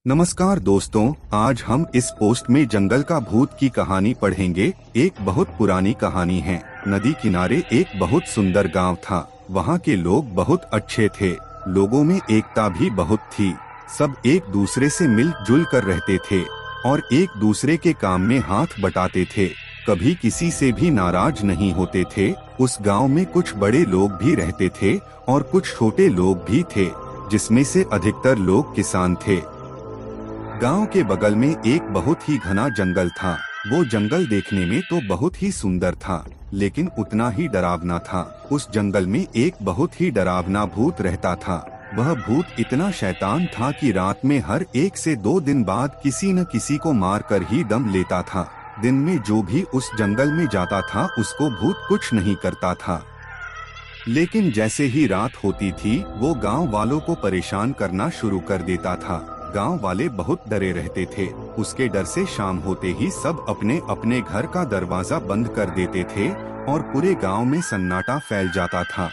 नमस्कार दोस्तों, आज हम इस पोस्ट में जंगल का भूत की कहानी पढ़ेंगे। एक बहुत पुरानी कहानी है। नदी किनारे एक बहुत सुंदर गांव था। वहां के लोग बहुत अच्छे थे। लोगों में एकता भी बहुत थी। सब एक दूसरे से मिलजुल कर रहते थे और एक दूसरे के काम में हाथ बटाते थे। कभी किसी से भी नाराज नहीं होते थे। उस गांव में कुछ बड़े लोग भी रहते थे और कुछ छोटे लोग भी थे, जिसमें से अधिकतर लोग किसान थे। गांव के बगल में एक बहुत ही घना जंगल था। वो जंगल देखने में तो बहुत ही सुंदर था, लेकिन उतना ही डरावना था। उस जंगल में एक बहुत ही डरावना भूत रहता था। वह भूत इतना शैतान था कि रात में हर 1 से 2 दिन बाद किसी न किसी को मार कर ही दम लेता था। दिन में जो भी उस जंगल में जाता था उसको भूत कुछ नहीं करता था, लेकिन जैसे ही रात होती थी वो गांव वालों को परेशान करना शुरू कर देता था। गांव वाले बहुत डरे रहते थे। उसके डर से शाम होते ही सब अपने अपने घर का दरवाजा बंद कर देते थे और पूरे गांव में सन्नाटा फैल जाता था।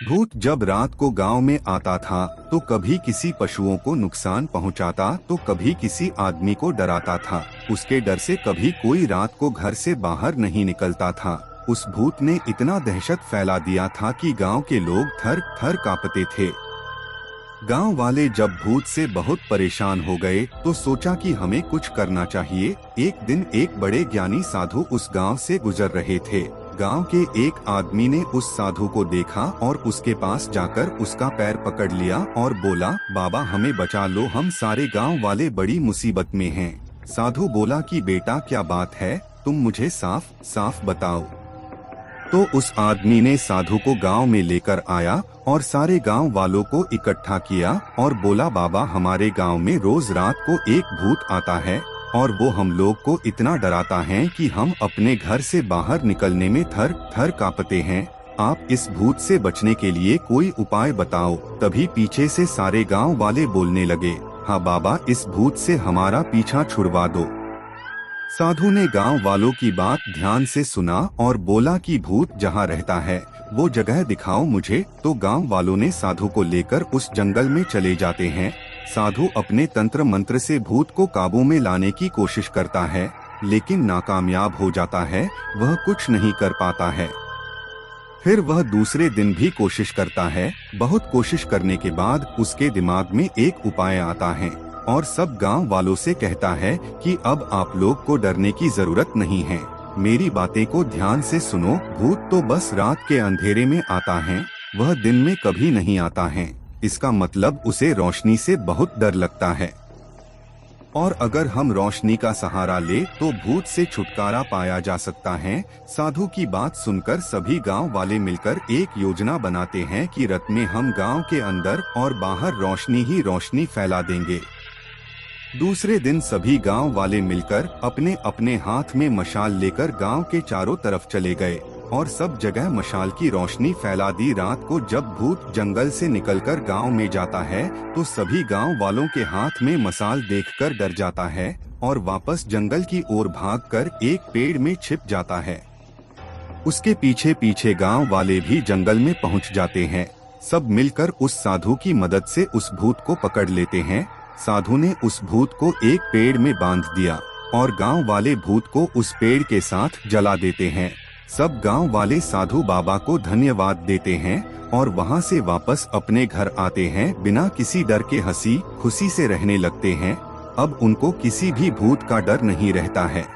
भूत जब रात को गांव में आता था तो कभी किसी पशुओं को नुकसान पहुंचाता तो कभी किसी आदमी को डराता था। उसके डर से कभी कोई रात को घर से बाहर नहीं निकलता था। उस भूत ने इतना दहशत फैला दिया था कि गांव के लोग थर थर कांपते थे। गांव वाले जब भूत से बहुत परेशान हो गए तो सोचा कि हमें कुछ करना चाहिए। एक दिन एक बड़े ज्ञानी साधु उस गांव से गुजर रहे थे। गांव के एक आदमी ने उस साधु को देखा और उसके पास जाकर उसका पैर पकड़ लिया और बोला, बाबा हमें बचा लो, हम सारे गांव वाले बड़ी मुसीबत में हैं। साधु बोला कि बेटा क्या बात है, तुम मुझे साफ साफ बताओ। तो उस आदमी ने साधु को गांव में लेकर आया और सारे गांव वालों को इकट्ठा किया और बोला, बाबा हमारे गांव में रोज रात को एक भूत आता है और वो हम लोग को इतना डराता है कि हम अपने घर से बाहर निकलने में थर थर कांपते हैं। आप इस भूत से बचने के लिए कोई उपाय बताओ। तभी पीछे से सारे गाँव वाले बोलने लगे, हाँ बाबा इस भूत से हमारा पीछा छुड़वा दो। साधु ने गांव वालों की बात ध्यान से सुना और बोला कि भूत जहां रहता है वो जगह दिखाओ मुझे। तो गांव वालों ने साधु को लेकर उस जंगल में चले जाते हैं। साधु अपने तंत्र मंत्र से भूत को काबू में लाने की कोशिश करता है, लेकिन नाकामयाब हो जाता है। वह कुछ नहीं कर पाता है। फिर वह दूसरे दिन भी कोशिश करता है। बहुत कोशिश करने के बाद उसके दिमाग में एक उपाय आता है और सब गांव वालों से कहता है कि अब आप लोग को डरने की जरूरत नहीं है। मेरी बातें को ध्यान से सुनो। भूत तो बस रात के अंधेरे में आता है, वह दिन में कभी नहीं आता है। इसका मतलब उसे रोशनी से बहुत डर लगता है और अगर हम रोशनी का सहारा ले तो भूत से छुटकारा पाया जा सकता है। साधु की बात सुनकर सभी गांव वाले मिलकर एक योजना बनाते हैं कि रात में हम गांव के अंदर और बाहर रोशनी ही रोशनी फैला देंगे। दूसरे दिन सभी गांव वाले मिलकर अपने अपने हाथ में मशाल लेकर गांव के चारों तरफ चले गए और सब जगह मशाल की रोशनी फैला दी। रात को जब भूत जंगल से निकलकर गांव में जाता है तो सभी गांव वालों के हाथ में मशाल देखकर डर जाता है और वापस जंगल की ओर भागकर एक पेड़ में छिप जाता है। उसके पीछे पीछे गांव वाले भी जंगल में पहुंच जाते हैं। सब मिलकर उस साधु की मदद से उस भूत को पकड़ लेते हैं। साधु ने उस भूत को एक पेड़ में बांध दिया और गांव वाले भूत को उस पेड़ के साथ जला देते हैं। सब गांव वाले साधु बाबा को धन्यवाद देते हैं और वहां से वापस अपने घर आते हैं। बिना किसी डर के हंसी खुशी से रहने लगते हैं। अब उनको किसी भी भूत का डर नहीं रहता है।